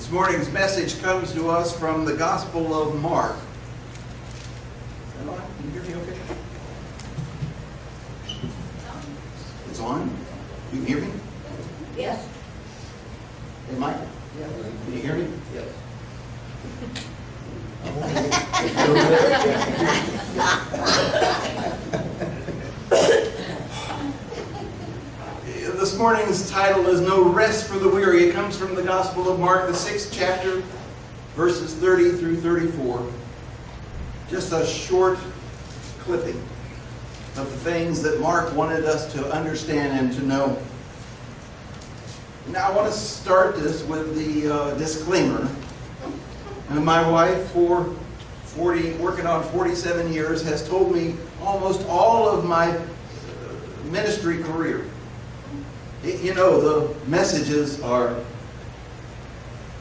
This morning's message comes to us from the Gospel of Mark. Is that on? Can you hear me okay? It's on? You can hear me? Yes. Hey, Mike? Yeah. Can you hear me? Yes. This morning's title is No Rest for the Weary. It comes from the Gospel of Mark, the 6th chapter, verses 30 through 34. Just a short clipping of the things that Mark wanted us to understand and to know. Now I want to start this with the disclaimer. And my wife, for working on 47 years, has told me almost all of my ministry career. You know, the messages are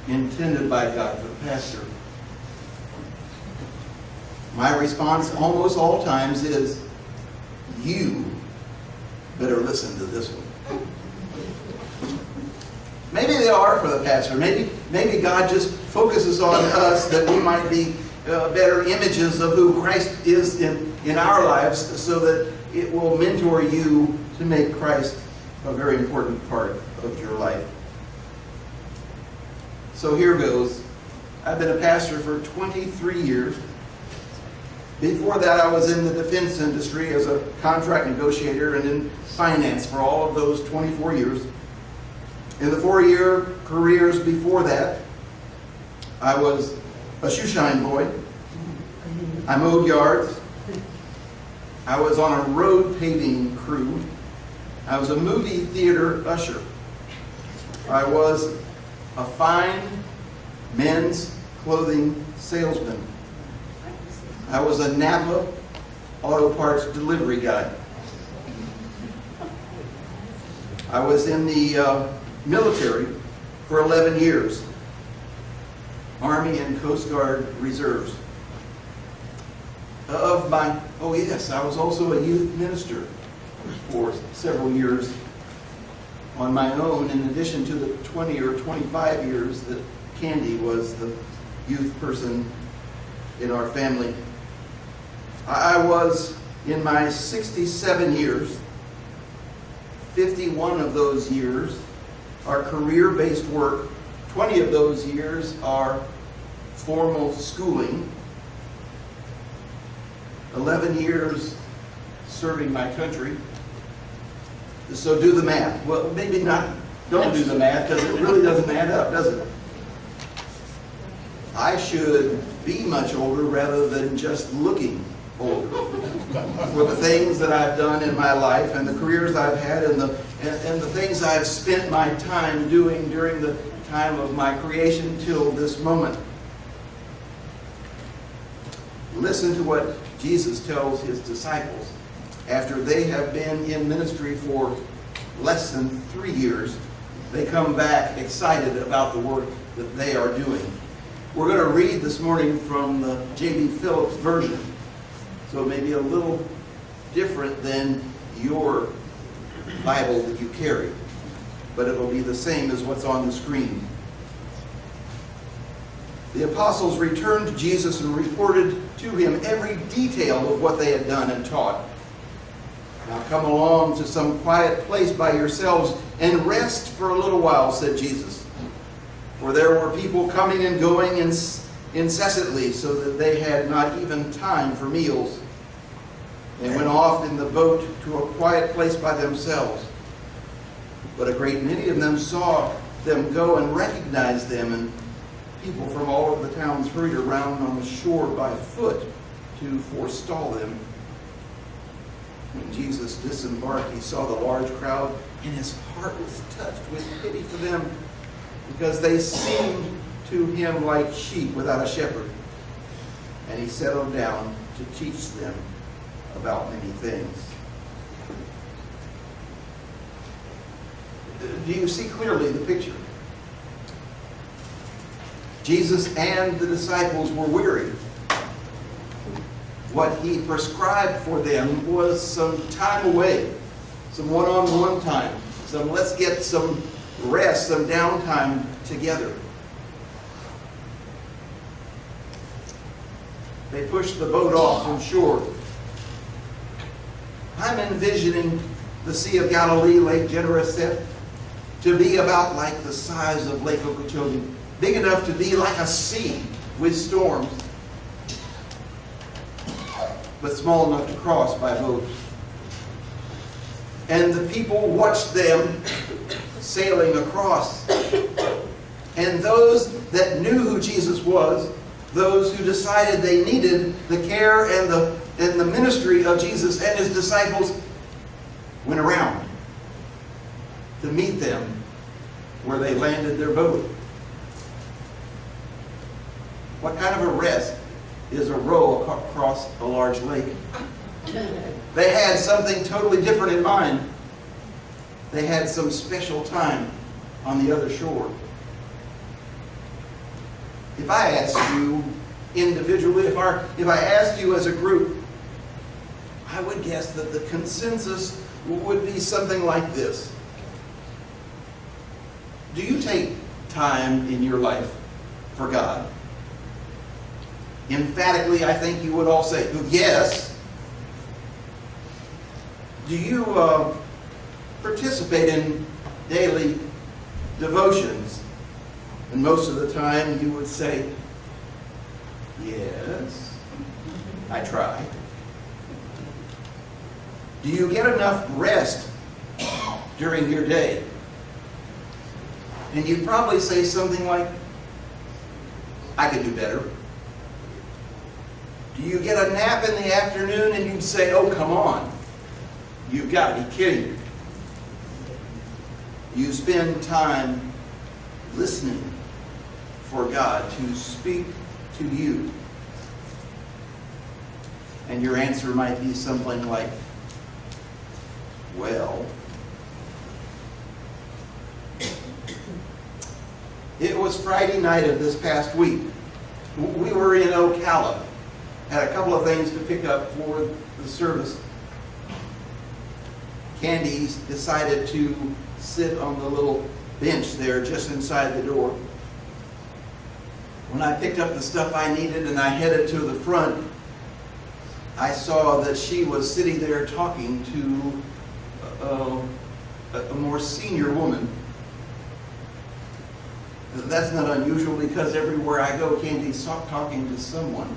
intended by God for the pastor. My response almost all times is, you better listen to this one. Maybe they are for the pastor. Maybe God just focuses on us that we might be better images of who Christ is in our lives, so that it will mentor you to make Christ a very important part of your life. So here goes. I've been a pastor for 23 years. Before that, I was in the defense industry as a contract negotiator and in finance for all of those 24 years. In the 4-year careers before that, I was a shoeshine boy. I mowed yards. I was on a road paving crew. I was a movie theater usher. I was a fine men's clothing salesman. I was a Napa auto parts delivery guy. I was in the military for 11 years. Army and Coast Guard Reserves. I was also a youth minister for several years on my own, in addition to the 20 or 25 years that Candy was the youth person in our family. I was, in my 67 years, 51 of those years are career-based work, 20 of those years are formal schooling, 11 years serving my country. So do the math. Well, maybe not, don't do the math, because it really doesn't add up, does it? I should be much older rather than just looking older for the things that I've done in my life and the careers I've had and the things I've spent my time doing during the time of my creation till this moment. Listen to what Jesus tells his disciples after they have been in ministry for less than 3 years. They come back excited about the work that they are doing. We're going to read this morning from the J.B. Phillips version, so it may be a little different than your Bible that you carry, but it will be the same as what's on the screen. The apostles returned to Jesus and reported to him every detail of what they had done and taught. Now come along to some quiet place by yourselves and rest for a little while, said Jesus. For there were people coming and going incessantly, so that they had not even time for meals. They went off in the boat to a quiet place by themselves. But a great many of them saw them go and recognized them, and people from all over the towns hurried around on the shore by foot to forestall them. When Jesus disembarked, he saw the large crowd, and his heart was touched with pity for them, because they seemed to him like sheep without a shepherd. And he settled down to teach them about many things. Do you see clearly the picture? Jesus and the disciples were weary. What he prescribed for them was some time away, some one-on-one time, some let's get some rest, some downtime together. They pushed the boat off from shore. I'm envisioning the Sea of Galilee, Lake Gennesaret, to be about like the size of Lake Okeechobee, big enough to be like a sea with storms, but small enough to cross by boat. And the people watched them sailing across. And those that knew who Jesus was, those who decided they needed the care and the ministry of Jesus and his disciples, went around to meet them where they landed their boat. What kind of a rest is a row across a large lake? They had something totally different in mind. They had some special time on the other shore. If I asked you individually, if I asked you as a group, I would guess that the consensus would be something like this. Do you take time in your life for God? Emphatically, I think you would all say, yes. Do you participate in daily devotions? And most of the time you would say, yes, I try. Do you get enough rest during your day? And you'd probably say something like, I could do better. Do you get a nap in the afternoon? And you'd say, oh, come on. You've got to be kidding me. You spend time listening for God to speak to you. And your answer might be something like, well, it was Friday night of this past week. We were in Ocala. Had a couple of things to pick up for the service. Candy decided to sit on the little bench there just inside the door. When I picked up the stuff I needed and I headed to the front, I saw that she was sitting there talking to a more senior woman. That's not unusual because everywhere I go, Candy's talking to someone.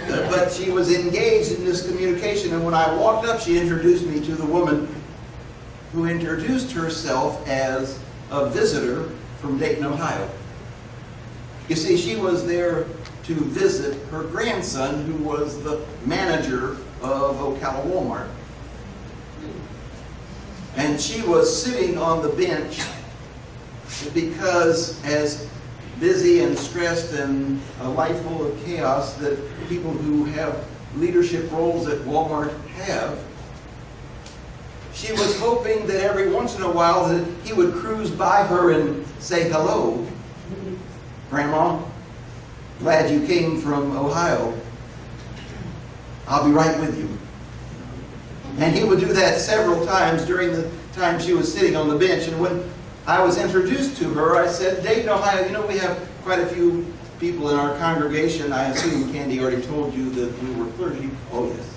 But she was engaged in this communication, and when I walked up, she introduced me to the woman who introduced herself as a visitor from Dayton, Ohio. You see, she was there to visit her grandson, who was the manager of Ocala Walmart. And she was sitting on the bench because, as busy and stressed and a life full of chaos that people who have leadership roles at Walmart have, she was hoping that every once in a while that he would cruise by her and say, hello, Grandma, glad you came from Ohio. I'll be right with you. And he would do that several times during the time she was sitting on the bench. And when I was introduced to her, I said, Dayton, Ohio, you know, we have quite a few people in our congregation. I assume Candy already told you that we were clergy. Oh, yes.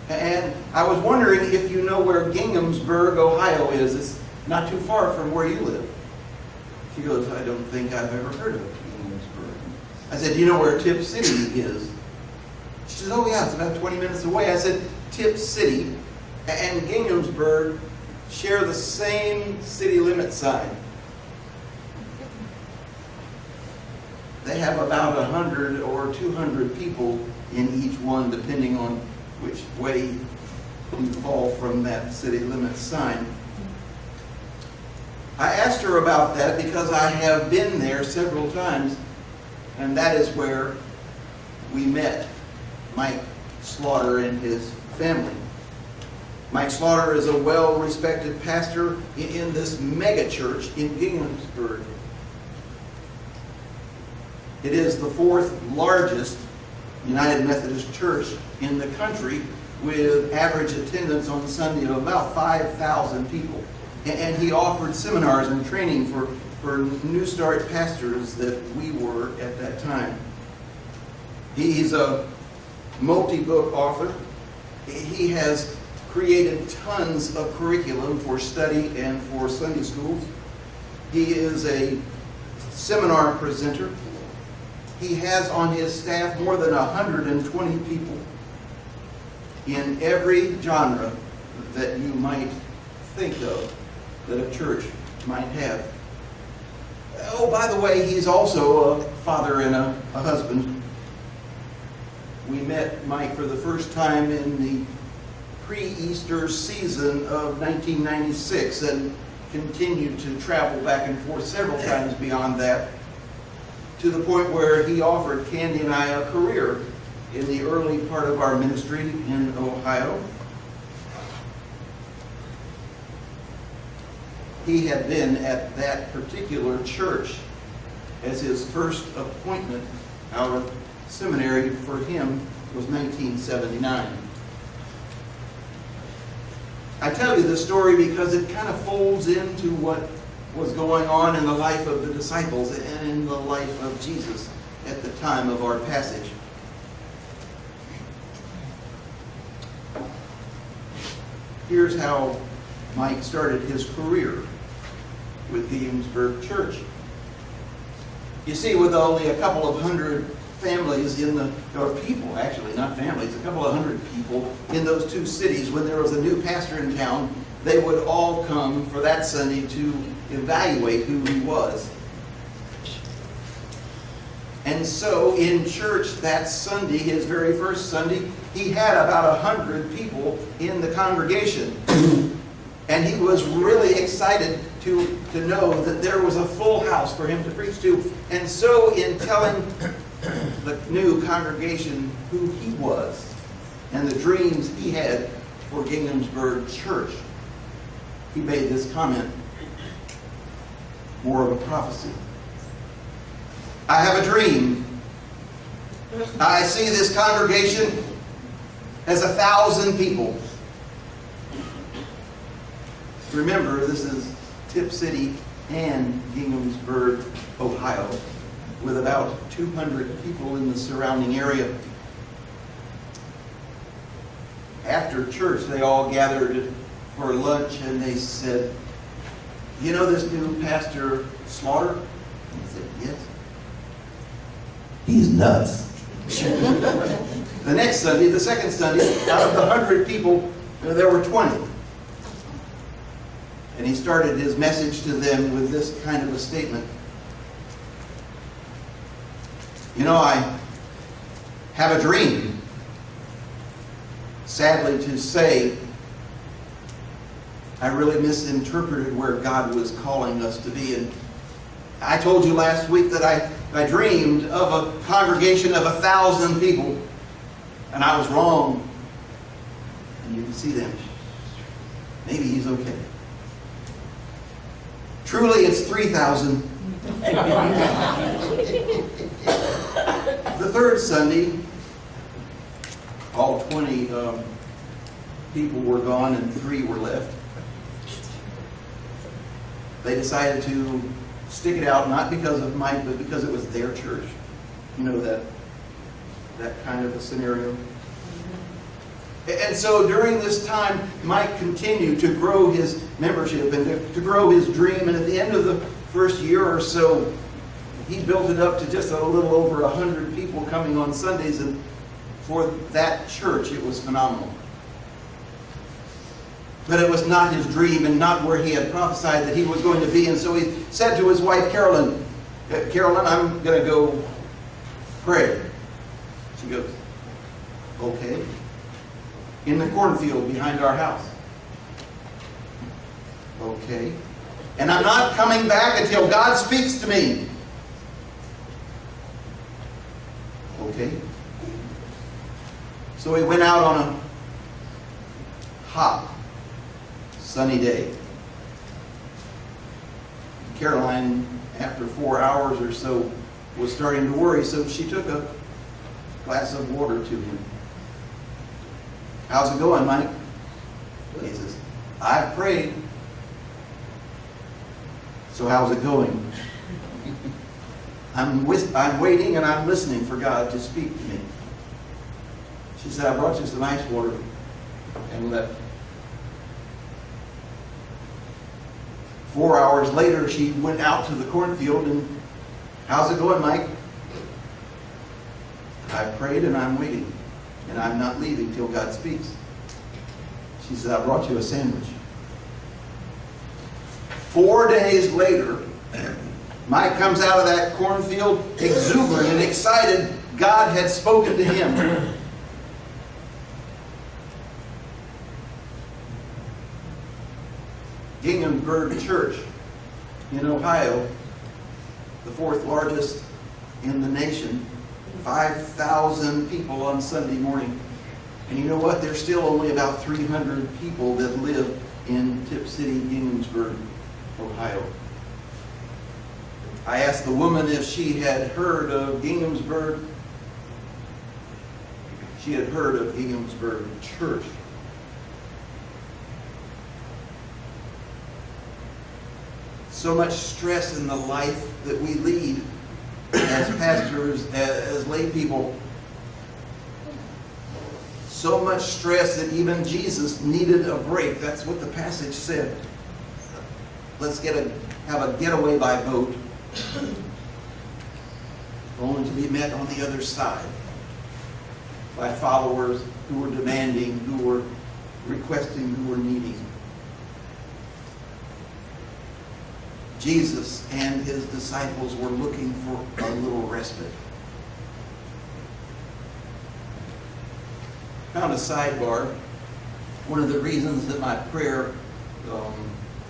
And I was wondering if you know where Ginghamsburg, Ohio is. It's not too far from where you live. She goes, I don't think I've ever heard of Ginghamsburg. I said, do you know where Tip City is? She says, oh yeah, it's about 20 minutes away. I said, Tip City and Ginghamsburg share the same city limit sign. They have about 100 or 200 people in each one, depending on which way you fall from that city limit sign. I asked her about that because I have been there several times, and that is where we met Mike Slaughter and his family. Mike Slaughter is a well-respected pastor in this mega church in Ginghamsburg. It is the fourth largest United Methodist church in the country, with average attendance on Sunday of about 5,000 people. And he offered seminars and training for New Start pastors that we were at that time. He's a multi-book author. He has created tons of curriculum for study and for Sunday schools. He is a seminar presenter. He has on his staff more than 120 people in every genre that you might think of that a church might have. Oh, by the way, he's also a father and a husband. We met Mike for the first time in the pre-Easter season of 1996 and continued to travel back and forth several times beyond that, to the point where he offered Candy and I a career in the early part of our ministry in Ohio. He had been at that particular church as his first appointment out of seminary. For him was 1979. I tell you this story because it kind of folds into what was going on in the life of the disciples and in the life of Jesus at the time of our passage. Here's how Mike started his career with the Williamsburg Church. You see, with only a couple of hundred families or people, actually, not families, a couple of hundred people in those two cities, when there was a new pastor in town, they would all come for that Sunday to evaluate who he was. And so in church that Sunday, his very first Sunday, he had about 100 people in the congregation. And he was really excited to know that there was a full house for him to preach to. And so in telling the new congregation who he was and the dreams he had for Williamsburg Church, he made this comment, more of a prophecy. I have a dream. I see this congregation as 1,000 people. Remember, this is Tip City and Williamsburg, Ohio, with about 200 people in the surrounding area. After church, they all gathered for lunch and they said, "You know this new pastor Slaughter?" And I said, "Yes." "He's nuts." The next Sunday, the second Sunday, out of the 100 people, there were 20. And he started his message to them with this kind of a statement. "You know, I have a dream. Sadly to say, I really misinterpreted where God was calling us to be. And I told you last week that I dreamed of a congregation of 1,000 people. And I was wrong." And you can see them. Maybe he's okay. Truly, it's 3,000. The third Sunday, all 20 people were gone and 3 were left. They decided to stick it out, not because of Mike, but because it was their church. You know, that kind of a scenario. And so during this time, Mike continued to grow his membership and to grow his dream. And at the end of the first year or so, he built it up to just a little over 100 people coming on Sundays. And for that church, it was phenomenal. But it was not his dream and not where he had prophesied that he was going to be. And so he said to his wife, Carolyn, "I'm going to go pray." She goes, "Okay." "In the cornfield behind our house." "Okay." "And I'm not coming back until God speaks to me." "Okay." So he went out on a hot, sunny day. Caroline, after 4 hours or so, was starting to worry, so she took a glass of water to him. "How's it going, Mike?" He says, "I've prayed." "So how's it going?" I'm waiting and I'm listening for God to speak to me. She said, I brought you some ice water, and left. 4 hours later, she went out to the cornfield and, how's it going, Mike? I prayed and I'm waiting, and I'm not leaving till God speaks. She said, I brought you a sandwich. 4 days later, Mike comes out of that cornfield exuberant and excited. God had spoken to him. Ginghamsburg Church in Ohio, the fourth largest in the nation, 5,000 people on Sunday morning. And you know what? There's still only about 300 people that live in Tip City, Ginghamsburg, Ohio. I asked the woman if she had heard of Ginghamsburg. She had heard of Ginghamsburg Church. So much stress in the life that we lead as pastors, as lay people. So much stress that even Jesus needed a break. That's what the passage said. Let's have a getaway by boat, only to be met on the other side by followers who were demanding, who were requesting, who were needing. Jesus and his disciples were looking for a little respite. Found a sidebar. One of the reasons that my prayer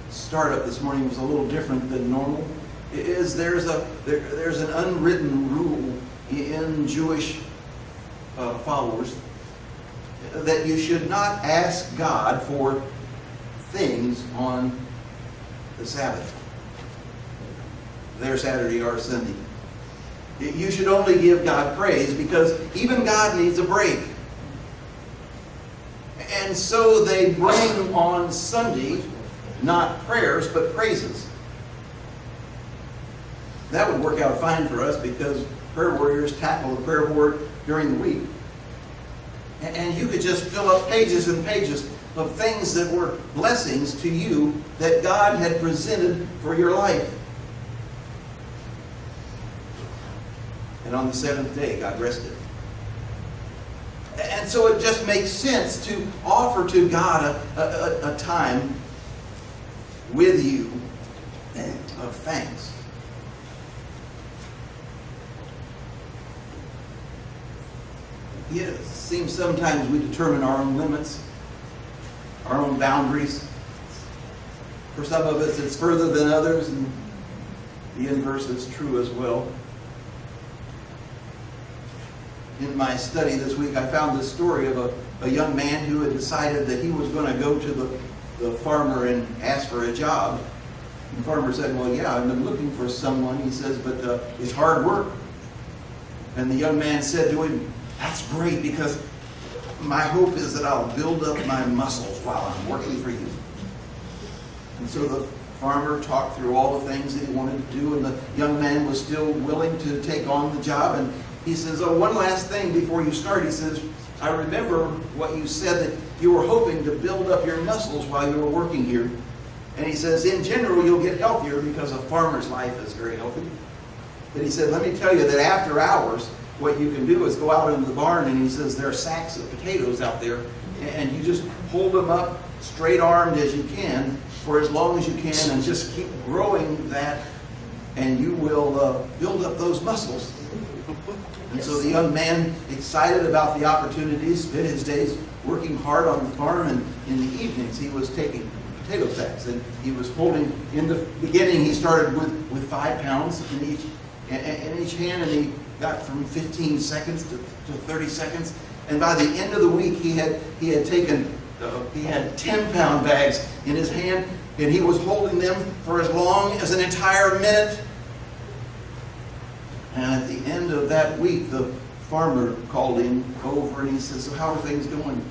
startup this morning was a little different than normal is there's an unwritten rule in Jewish followers that you should not ask God for things on the Sabbath. Their Saturday or Sunday. You should only give God praise because even God needs a break. And so they bring on Sunday not prayers but praises. That would work out fine for us because prayer warriors tackle the prayer board during the week. And you could just fill up pages and pages of things that were blessings to you that God had presented for your life. And on the seventh day, God rested. And so it just makes sense to offer to God a time with you of thanks. It seems sometimes we determine our own limits, our own boundaries. For some of us, it's further than others, and the inverse is true as well. In my study this week, I found this story of a young man who had decided that he was going to go to the farmer and ask for a job. And the farmer said, well, yeah, I've been looking for someone. He says, but it's hard work. And the young man said to him, that's great because my hope is that I'll build up my muscles while I'm working for you. And so the farmer talked through all the things that he wanted to do, and the young man was still willing to take on the job. And he says, oh, one last thing before you start. He says, I remember what you said, that you were hoping to build up your muscles while you were working here. And he says, in general, you'll get healthier because a farmer's life is very healthy. But he said, let me tell you that after hours, what you can do is go out into the barn, and he says, there are sacks of potatoes out there, and you just hold them up straight-armed as you can for as long as you can, and just keep growing that, and you will build up those muscles. And so the young man, excited about the opportunities, spent his days working hard on the farm, and in the evenings he was taking potato sacks, and he was holding, in the beginning he started with 5 pounds in each hand, and he got from 15 seconds to 30 seconds, and by the end of the week he had 10-pound bags in his hand, and he was holding them for as long as an entire minute. And at the end of that week, the farmer called him over and he says, so how are things going?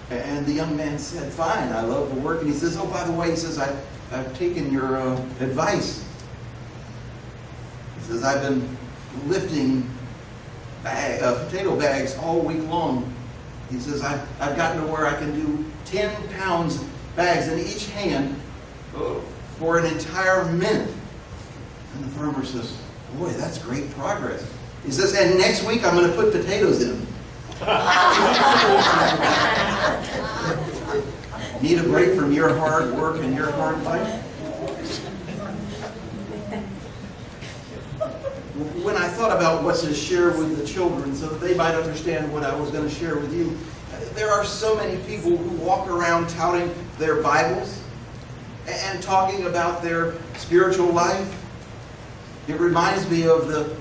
And the young man said, fine, I love the work. And he says, oh, by the way, he says, I've taken your advice. He He says, I've been lifting potato bags all week long. He says, I've gotten to where I can do 10 pounds bags in each hand for an entire minute. And the farmer says, boy, that's great progress. He says, and next week I'm going to put potatoes in them. Need a break from your hard work and your hard life? When I thought about what to share with the children so that they might understand what I was going to share with you, there are so many people who walk around touting their Bibles and talking about their spiritual life. It reminds me of the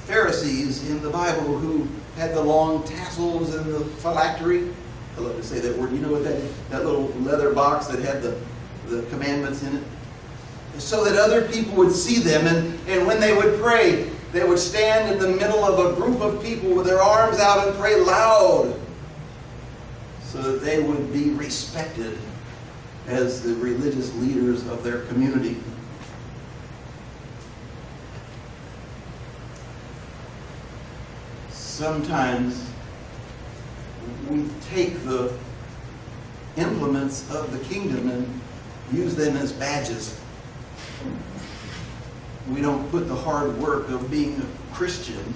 Pharisees in the Bible who had the long tassels and the phylactery. I love to say that word. You know what that is? That little leather box that had the commandments in it? So that other people would see them, and when they would pray, they would stand in the middle of a group of people with their arms out and pray loud so that they would be respected as the religious leaders of their community. Sometimes we take the implements of the kingdom and use them as badges. We don't put the hard work of being a Christian,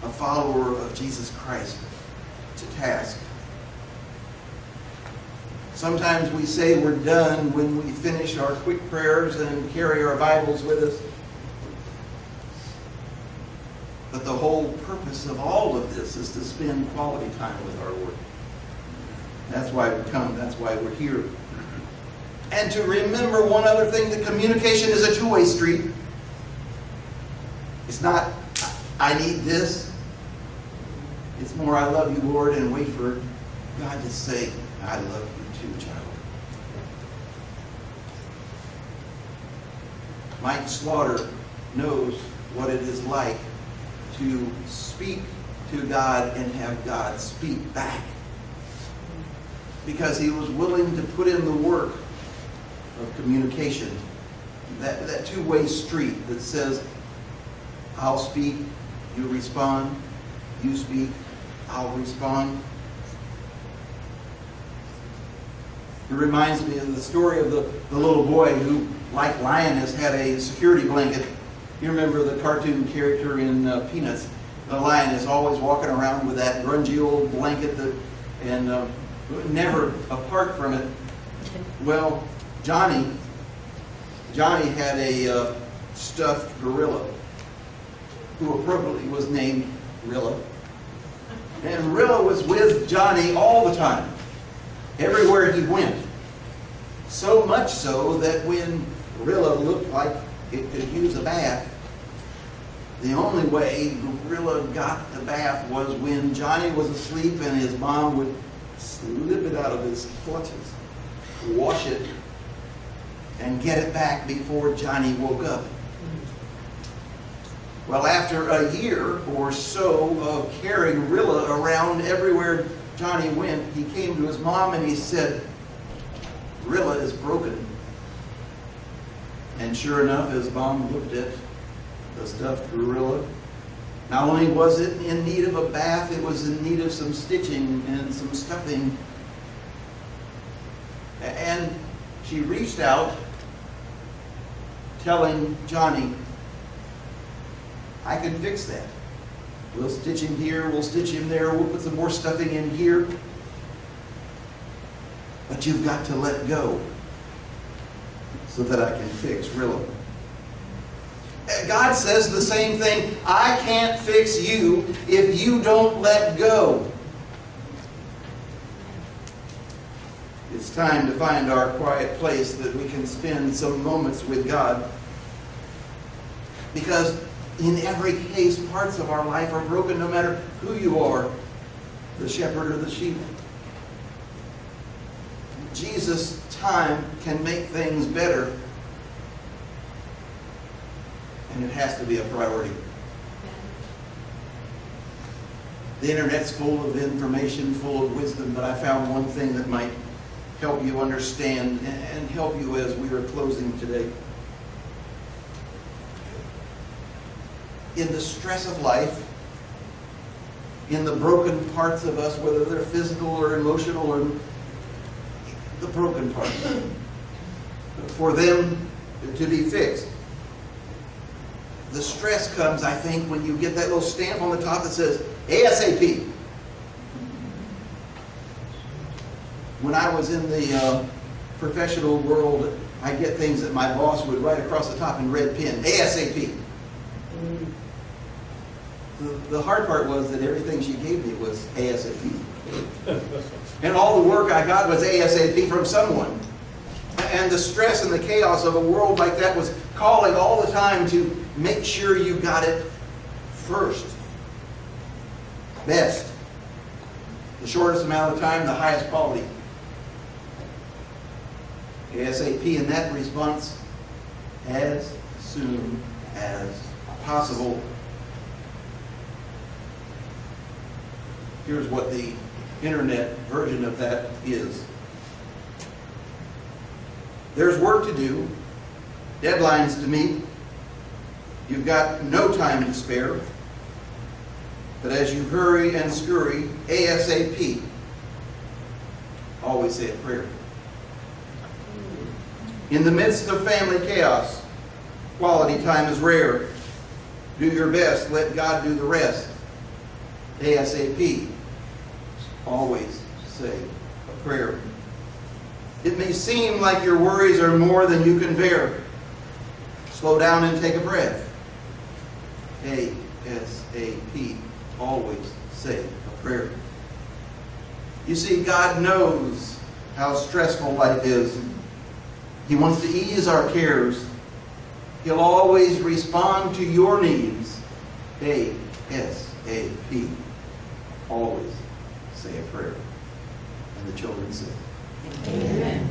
a follower of Jesus Christ, to task. Sometimes we say we're done when we finish our quick prayers and carry our Bibles with us. But the whole purpose of all of this is to spend quality time with our Lord. That's why we come. That's why we're here. And to remember one other thing, that communication is a two-way street. It's not, I need this. It's more, I love you, Lord, and wait for God to say, I love you too, child. Mike Slaughter knows what it is like to speak to God and have God speak back. Because he was willing to put in the work of communication. That two-way street that says, I'll speak, you respond, you speak, I'll respond. It reminds me of the story of the little boy who, like Lioness, had a security blanket. You remember the cartoon character in Peanuts? The Lioness always walking around with that grungy old blanket and never apart from it. Well, Johnny had a stuffed gorilla who appropriately was named Rilla. And Rilla was with Johnny all the time, everywhere he went. So much so that when Rilla looked like it could use a bath, the only way Rilla got the bath was when Johnny was asleep and his mom would slip it out of his clutches, wash it, and get it back before Johnny woke up. Well, after a year or so of carrying Rilla around everywhere Johnny went, he came to his mom and he said, Rilla is broken. And sure enough, his mom looked at the stuffed gorilla. Not only was it in need of a bath, it was in need of some stitching and some stuffing. And she reached out, telling Johnny, I can fix that. We'll stitch him here, we'll stitch him there, we'll put some more stuffing in here. But you've got to let go so that I can fix Rilla. God says the same thing. I can't fix you if you don't let go. It's time to find our quiet place that we can spend some moments with God. Because in every case, parts of our life are broken no matter who you are, the shepherd or the sheep. Jesus' time can make things better. And it has to be a priority. The internet's full of information, full of wisdom, but I found one thing that might help you understand and help you as we are closing today. in the stress of life, in the broken parts of us, whether they're physical or emotional, or the broken parts, for them to be fixed. The stress comes, I think, when you get that little stamp on the top that says ASAP. When I was in the professional world, I get things that my boss would write across the top in red pen, ASAP. The hard part was that everything she gave me was ASAP. And all the work I got was ASAP from someone. And the stress and the chaos of a world like that was calling all the time to make sure you got it first. Best. The shortest amount of time, the highest quality. ASAP in that response, as soon as possible. Here's what the internet version of that is. There's work to do, deadlines to meet. You've got no time to spare. But as you hurry and scurry, ASAP, always say a prayer. In the midst of family chaos, quality time is rare. Do your best, let God do the rest. ASAP, always say a prayer. It may seem like your worries are more than you can bear. Slow down and take a breath. ASAP, always say a prayer. You see, God knows how stressful life is. He wants to ease our cares. He'll always respond to your needs. ASAP, always say a prayer. And the children said, Amen.